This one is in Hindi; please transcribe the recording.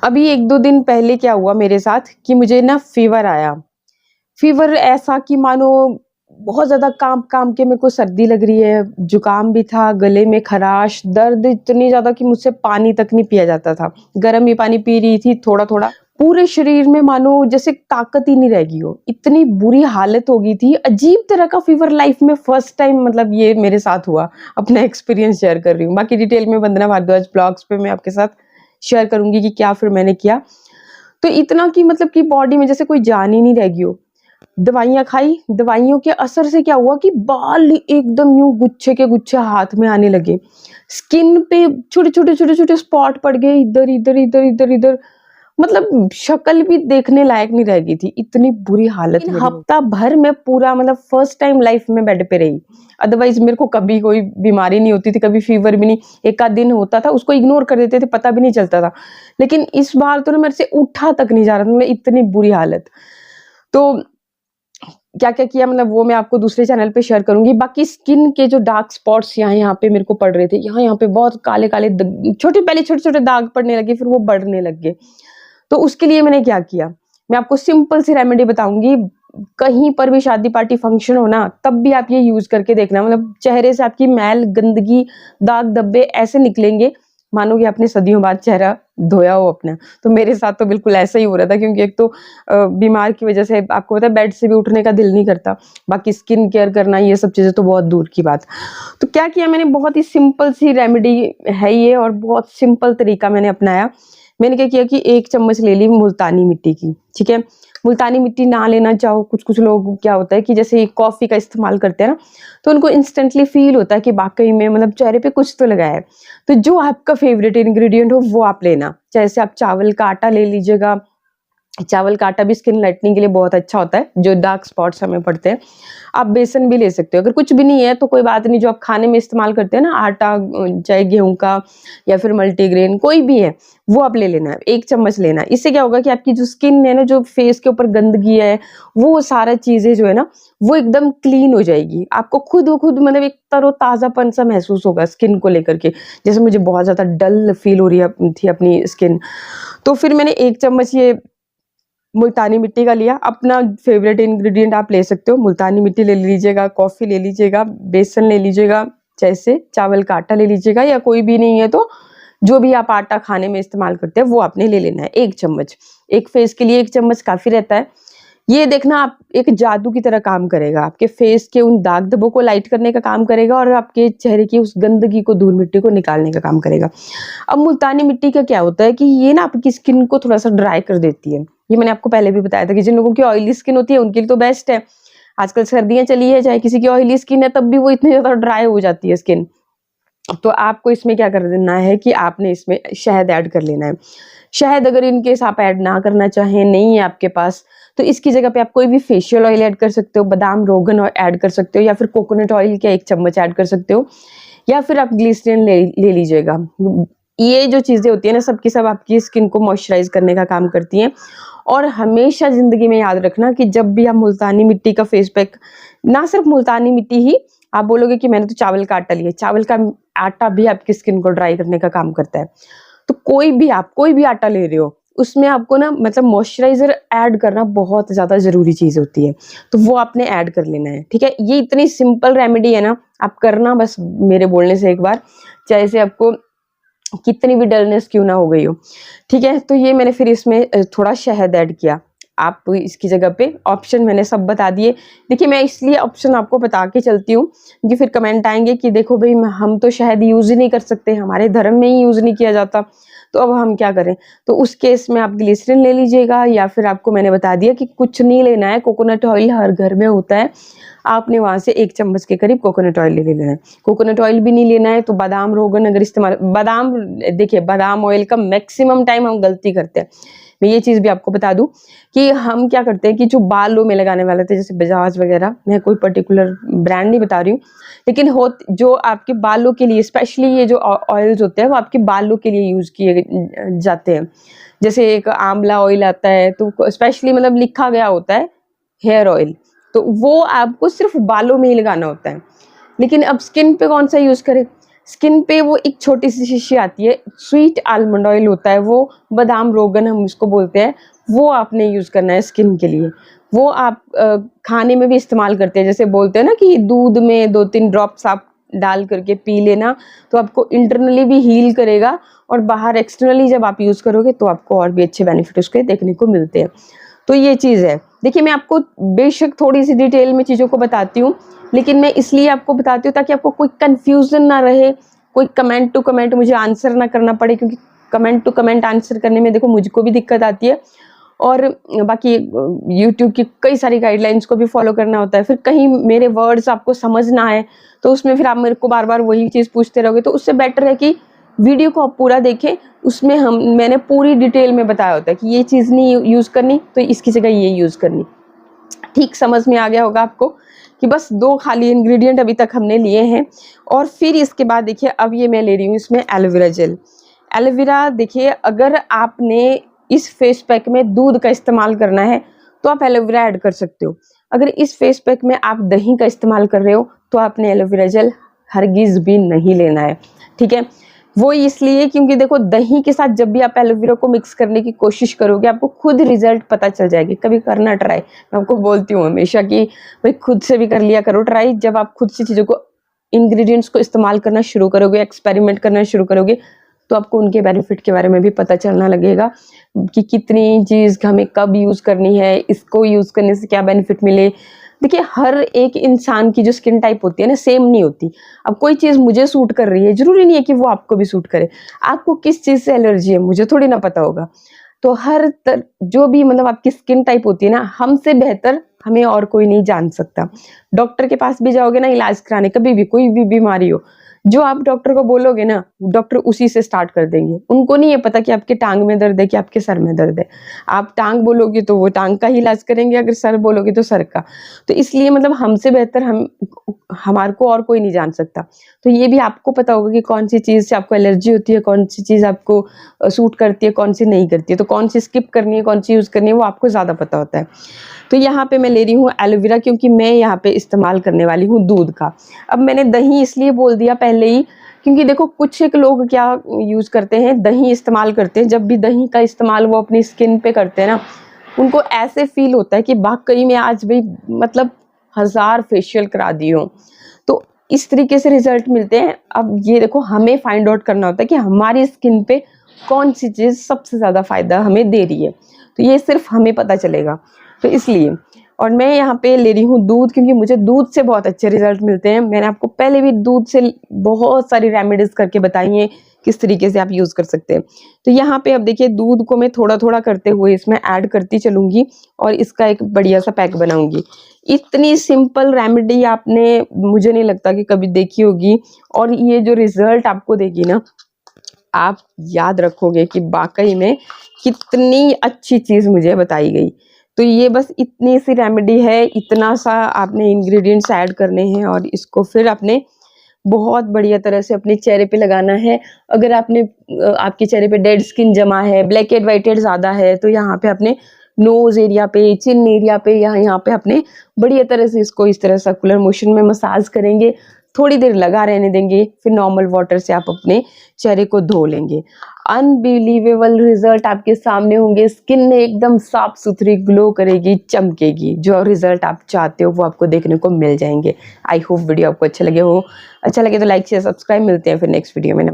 अभी 1-2 दिन पहले क्या हुआ मेरे साथ कि मुझे ना फ़ीवर आया। फ़ीवर ऐसा कि मानो बहुत ज़्यादा काँप-काँप के मेरे को सर्दी लग रही है, ज़ुकाम भी था, गले में ख़राश, दर्द इतनी ज़्यादा कि मुझसे पानी तक नहीं पिया जाता था। गरम ही पानी पी रही थी थोड़ा-थोड़ा। पूरे शरीर में मानो जैसे ताकत ही नहीं रह गई हो, इतनी बुरी हालत हो गई थी। अजीब तरह का फ़ीवर लाइफ़ में फर्स्ट टाइम मतलब ये मेरे साथ हुआ। अपना एक्सपीरियंस शेयर कर रही हूँ। बाकी डिटेल में वंदना भारद्वाज ब्लॉग्स पे मैं आपके साथ शेयर करूँगी कि क्या फिर मैंने किया। तो इतना कि मतलब कि बॉडी में जैसे कोई जान ही नहीं रह गई हो। दवाइयाँ खाई, दवाइयों के असर से क्या हुआ कि बाल एकदम यूँ गुच्छे के गुच्छे हाथ में आने लगे। स्किन पे छोटे-छोटे, छोटे-छोटे स्पॉट पड़ गए इधर, इधर, इधर, इधर, इधर। मतलब शक्ल भी देखने लायक नहीं रह गई थी, इतनी बुरी हालत मेरी हो गई। हफ्ता भर मैं पूरा मतलब फर्स्ट टाइम लाइफ में बेड पे रही। अदरवाइज़ मेरे को कभी कोई बीमारी नहीं होती थी, कभी फ़ीवर भी नहीं। एक आध दिन होता था, उसको इग्नोर कर देते थे, पता भी नहीं चलता था। लेकिन इस बार तो ना मेरे से उठा तक नहीं जा रहा था, मतलब इतनी बुरी हालत। तो क्या-क्या किया मतलब वो मैं आपको दूसरे चैनल पे शेयर करूँगी। बाकी स्किन के जो डार्क स्पॉट्स यहाँ-यहाँ पे मेरे को पड़ रहे थे, यहाँ-यहाँ पे बहुत काले-काले पहले छोटे-छोटे दाग पड़ने लगे, फिर वो बढ़ने लग गए। तो उसके लिए मैंने क्या किया, मैं आपको सिंपल सी रेमेडी बताऊँगी। कहीं पर भी शादी पार्टी फंक्शन हो ना, तब भी आप ये यूज़ करके देखना, मतलब चेहरे से आपकी मैल, गंदगी, दाग धब्बे ऐसे निकलेंगे, मानो कि आपने सदियों बाद चेहरा धोया हो अपना। तो मेरे साथ तो बिल्कुल ऐसा ही हो रहा था, क्योंकि एक तो बीमार की वज़ह से आपको पता है बेड से भी उठने का दिल नहीं करता। बाकी स्किन केयर करना ये सब चीज़ें तो बहुत दूर की बात। तो क्या किया मैंने, बहुत ही सिंपल सी रेमेडी है ये और बहुत सिंपल तरीका मैंने अपनाया। मैंने क्या किया कि 1 चम्मच ले ली मुल्तानी मिट्टी की, ठीक है? मुल्तानी मिट्टी ना लेना चाहो, कुछ-कुछ लोग क्या होता है कि जैसे कॉफ़ी का इस्तेमाल करते हैं ना, तो उनको इंस्टेंटली फ़ील होता है कि वाक़ई में मतलब चेहरे पे कुछ तो लगा है। तो जो आपका फ़ेवरेट इंग्रीडिएंट हो वो आप लेना। जैसे आप चावल का आटा ले लीजिएगा, चावल का आटा भी स्किन लाइटनिंग के लिए बहुत अच्छा होता है, जो डार्क स्पॉट्स हमें पड़ते हैं। आप बेसन भी ले सकते हो, अगर कुछ भी नहीं है तो कोई बात नहीं, जो आप खाने में इस्तेमाल करते हैं ना आटा, चाहे गेहूँ का या फिर मल्टीग्रेन कोई भी है, वो आप ले लेना है, 1 चम्मच लेना है। इससे क्या होगा कि आपकी जो स्किन है ना, जो फेस के ऊपर गंदगी है, वो सारा चीज़ें जो है ना, वो एकदम क्लीन हो जाएगी। आपको खुद ब खुद मतलब एक तरोताज़ापन सा महसूस होगा स्किन को लेकर के। जैसे मुझे बहुत ज़्यादा डल फ़ील हो रही है थी अपनी स्किन, तो फिर मैंने 1 चम्मच ये मुल्तानी मिट्टी का लिया। अपना फ़ेवरेट इंग्रीडिएंट आप ले सकते हो, मुल्तानी मिट्टी ले लीजिएगा, कॉफ़ी ले लीजिएगा, बेसन ले लीजिएगा, जैसे चावल का आटा ले लीजिएगा, या कोई भी नहीं है तो जो भी आप आटा खाने में इस्तेमाल करते हैं वो आपने ले लेना है, 1 चम्मच। एक फेस के लिए 1 चम्मच काफ़ी रहता है। ये देखना आप एक जादू की तरह काम करेगा, आपके फेस के उन दाग धब्बों को लाइट करने का काम करेगा और आपके चेहरे की उस गंदगी को, धूल मिट्टी को निकालने का काम करेगा। अब मुल्तानी मिट्टी का क्या होता है कि ये ना आपकी स्किन को थोड़ा-सा ड्राई कर देती है। ये मैंने आपको पहले भी बताया था कि जिन लोगों की ऑयली स्किन होती है उनके लिए तो बेस्ट है। आजकल सर्दियाँ चली है, चाहे किसी की ऑयली स्किन है तब भी वो इतनी ज़्यादा ड्राई हो जाती है स्किन। तो आपको इसमें क्या कर देना है कि आपने इसमें शहद ऐड कर लेना है। शहद अगर इन केस आप ऐड ना करना चाहें, नहीं है आपके पास, तो इसकी जगह पे आप कोई भी फेशियल ऑयल ऐड कर सकते हो, बादाम रोगन ऐड कर सकते हो, या फिर कोकोनट ऑयल का 1 चम्मच ऐड कर सकते हो, या फिर आप ग्लिसरीन ले लीजिएगा। ये जो चीज़ें होती है ना, सब की सब आपकी स्किन को मॉइस्चराइज़ करने का काम करती हैं। और हमेशा ज़िंदगी में याद रखना कि जब भी आप मुल्तानी मिट्टी का फेस पैक, ना सिर्फ मुल्तानी मिट्टी ही, आप बोलोगे कि मैंने तो चावल का आटा लिया, चावल का आटा भी आपकी स्किन को ड्राई करने का काम करता है। तो कोई भी आटा ले रहे हो, उसमें आपको ना मतलब मॉइस्चराइज़र ऐड करना बहुत ज़्यादा ज़रूरी चीज़ होती है, तो वो आपने ऐड कर लेना है, ठीक है? ये इतनी सिंपल रेमेडी है ना, आप करना बस मेरे बोलने से एक बार, चाहे से आपको कितनी भी डलनेस क्यों ना हो गई हो, ठीक है? तो ये मैंने फिर इसमें थोड़ा शहद ऐड किया। आप इसकी जगह पे ऑप्शन मैंने सब बता दिए। देखिए, मैं इसलिए ऑप्शन आपको बता के चलती हूँ, क्योंकि फिर कमेंट आएँगे कि देखो भई हम तो शहद यूज़ ही नहीं कर सकते, हमारे धर्म में ही यूज़ नहीं किया जाता, तो अब हम क्या करें? तो उस केस में आप ग्लिसरीन ले लीजिएगा, या फिर आपको मैंने बता दिया कि कुछ नहीं लेना है, कोकोनट ऑयल हर घर में होता है। आपने वहाँ से 1 चम्मच के करीब कोकोनट ऑयल ले लेना है। कोकोनट ऑयल भी नहीं लेना है तो बादाम रोगन अगर इस्तेमाल, बादाम, देखिए बादाम ऑयल का मैक्सिमम टाइम हम गलती करते हैं। मैं ये चीज़ भी आपको बता दूँ कि हम क्या करते हैं कि जो बालों में लगाने वाले थे, जैसे बजाज वगैरह, मैं कोई पर्टिकुलर ब्रांड नहीं बता रही हूँ, लेकिन जो आपके बालों के लिए स्पेशली ये जो ऑयल्स होते हैं वो आपके बालों के लिए यूज़ किए जाते हैं। जैसे एक आंवला ऑयल आता है, तो स्पेशली मतलब लिखा गया होता है हेयर ऑयल, तो वो आपको सिर्फ बालों में ही लगाना होता है। लेकिन अब स्किन पे कौन सा यूज़ करें? स्किन पे वो एक छोटी सी शीशी आती है, स्वीट आलमंड ऑयल होता है, वो बादाम रोगन हम उसको बोलते हैं, वो आपने यूज़ करना है स्किन के लिए। वो आप खाने में भी इस्तेमाल करते हैं, जैसे बोलते हैं ना कि दूध में 2-3 ड्रॉप्स आप डाल करके पी लेना, तो आपको इंटरनली भी हील करेगा और बाहर एक्सटर्नली जब आप यूज़ करोगे तो आपको और भी अच्छे बेनिफिट उसके देखने को मिलते हैं। तो ये चीज़ है। देखिए, मैं आपको बेशक थोड़ी-सी डिटेल में चीज़ों को बताती हूँ, लेकिन मैं इसलिए आपको बताती हूँ ताकि आपको कोई कन्फ्यूज़न ना रहे, कोई कमेंट टू कमेंट मुझे आंसर ना करना पड़े, क्योंकि कमेंट टू कमेंट आंसर करने में देखो मुझको भी दिक्कत आती है और बाकी यूट्यूब की कई सारी गाइडलाइंस को भी फॉलो करना होता है। फिर कहीं मेरे वर्ड्स आपको समझ ना आए, तो उसमें फिर आप मेरे को बार-बार वही चीज़ पूछते रहोगे, तो उससे बेटर है कि वीडियो को आप पूरा देखें। उसमें मैंने पूरी डिटेल में बताया होता है कि ये चीज़ नहीं यूज़ करनी, तो इसकी जगह ये यूज़ करनी। ठीक समझ में आ गया होगा आपको कि बस 2 खाली इंग्रेडिएंट अभी तक हमने लिए हैं। और फिर इसके बाद देखिए, अब ये मैं ले रही हूँ इसमें एलोवेरा जेल। एलोवेरा देखिए, अगर आपने इस फेस पैक में दूध का इस्तेमाल करना है तो आप एलोवेरा ऐड कर सकते हो। अगर इस फेस पैक में आप दही का इस्तेमाल कर रहे हो तो आपने एलोवेरा जेल हरगिज़ भी नहीं लेना है, ठीक है? वो इसलिए क्योंकि देखो, दही के साथ जब भी आप एलोवेरा को मिक्स करने की कोशिश करोगे, आपको खुद रिजल्ट पता चल जाएगी। कभी करना ट्राई, मैं आपको बोलती हूँ हमेशा कि भाई खुद से भी कर लिया करो ट्राई। जब आप खुद से चीज़ों को, इंग्रेडिएंट्स को इस्तेमाल करना शुरू करोगे, एक्सपेरिमेंट करना शुरू करोगे, तो आपको उनके बेनिफिट के बारे में भी पता चलना लगेगा कि कितनी चीज़ हमें कब यूज़ करनी है, इसको यूज़ करने से क्या बेनिफिट मिले। देखिए, हर एक इंसान की जो स्किन टाइप होती है ना, सेम नहीं होती। अब कोई चीज़ मुझे सूट कर रही है, ज़रूरी नहीं है कि वो आपको भी सूट करे। आपको किस चीज़ से एलर्जी है, मुझे थोड़ी ना पता होगा। तो जो भी मतलब आपकी स्किन टाइप होती है ना, हमसे बेहतर हमें और कोई नहीं जान सकता। डॉक्टर के पास भी जाओगे ना इलाज कराने, कभी भी कोई भी बीमारी हो, जो आप डॉक्टर को बोलोगे ना, डॉक्टर उसी से स्टार्ट कर देंगे। उनको नहीं है पता कि आपके टाँग में दर्द है कि आपके सर में दर्द है। आप टाँग बोलोगे तो वो टाँग का ही इलाज करेंगे, अगर सर बोलोगे तो सर का। तो इसलिए मतलब हमसे बेहतर हमारे को और कोई नहीं जान सकता। तो ये भी आपको पता होगा कि कौन-सी चीज़ से आपको एलर्जी होती है, कौन-सी चीज़ आपको सूट करती है, कौन-सी नहीं करती है। तो कौन-सी स्किप करनी है, कौन-सी यूज़ करनी है, वो आपको ज़्यादा पता होता है। तो यहाँ पे मैं ले रही हूँ एलोवेरा, क्योंकि मैं यहाँ पे इस्तेमाल करने वाली हूँ दूध का। अब मैंने दही इसलिए बोल दिया पहले ही, क्योंकि देखो कुछ एक लोग क्या यूज़ करते हैं, दही इस्तेमाल करते हैं। जब भी दही का इस्तेमाल वो अपनी स्किन पे करते हैं ना, उनको ऐसे फ़ील होता है कि वाक़ई में आज भी मतलब 1000 फेशियल करा दी हों। तो इस तरीके से रिज़ल्ट मिलते हैं। अब ये देखो, हमें फाइंड आउट करना होता है कि हमारी स्किन पे कौन-सी चीज़ सबसे ज़्यादा फ़ायदा हमें दे रही है। तो ये सिर्फ़ हमें पता चलेगा। तो इसलिए, और मैं यहाँ पे ले रही हूँ दूध, क्योंकि मुझे दूध से बहुत अच्छे रिज़ल्ट मिलते हैं। मैंने आपको पहले भी दूध से बहुत सारी रेमेडीज़ करके बताई हैं, किस तरीके से आप यूज़ कर सकते हैं। तो यहाँ पे अब देखिए, दूध को मैं थोड़ा-थोड़ा करते हुए इसमें ऐड करती चलूँगी और इसका एक बढ़िया-सा पैक बनाऊँगी। इतनी सिंपल रेमेडी आपने, मुझे नहीं लगता कि कभी देखी होगी, और ये जो रिज़ल्ट आपको देगी ना, आप याद रखोगे कि वाक़ई में कितनी अच्छी चीज़ मुझे बताई गई। तो ये बस इतनी सी रेमेडी है, इतना सा आपने इंग्रेडिएंट्स ऐड करने हैं और इसको फिर आपने बहुत बढ़िया तरह से अपने चेहरे पे लगाना है। अगर आपके चेहरे पे डेड स्किन जमा है, ब्लैक हेड, व्हाइट हेड ज़्यादा है, तो यहाँ पे अपने नोज़ एरिया पे, चिन एरिया पे, यहाँ पे अपने बढ़िया तरह से इसको इस तरह सर्कुलर मोशन में मसाज करेंगे। थोड़ी देर लगा रहने देंगे, फिर नॉर्मल वाटर से आप अपने चेहरे को धो लेंगे। अनबिलीवेबल रिजल्ट आपके सामने होंगे। स्किन एकदम साफ सुथरी ग्लो करेगी, चमकेगी। जो रिजल्ट आप चाहते हो वो आपको देखने को मिल जाएंगे। आई होप वीडियो आपको अच्छा लगे तो लाइक शेयर सब्सक्राइब। मिलते हैं फिर नेक्स्ट वीडियो में।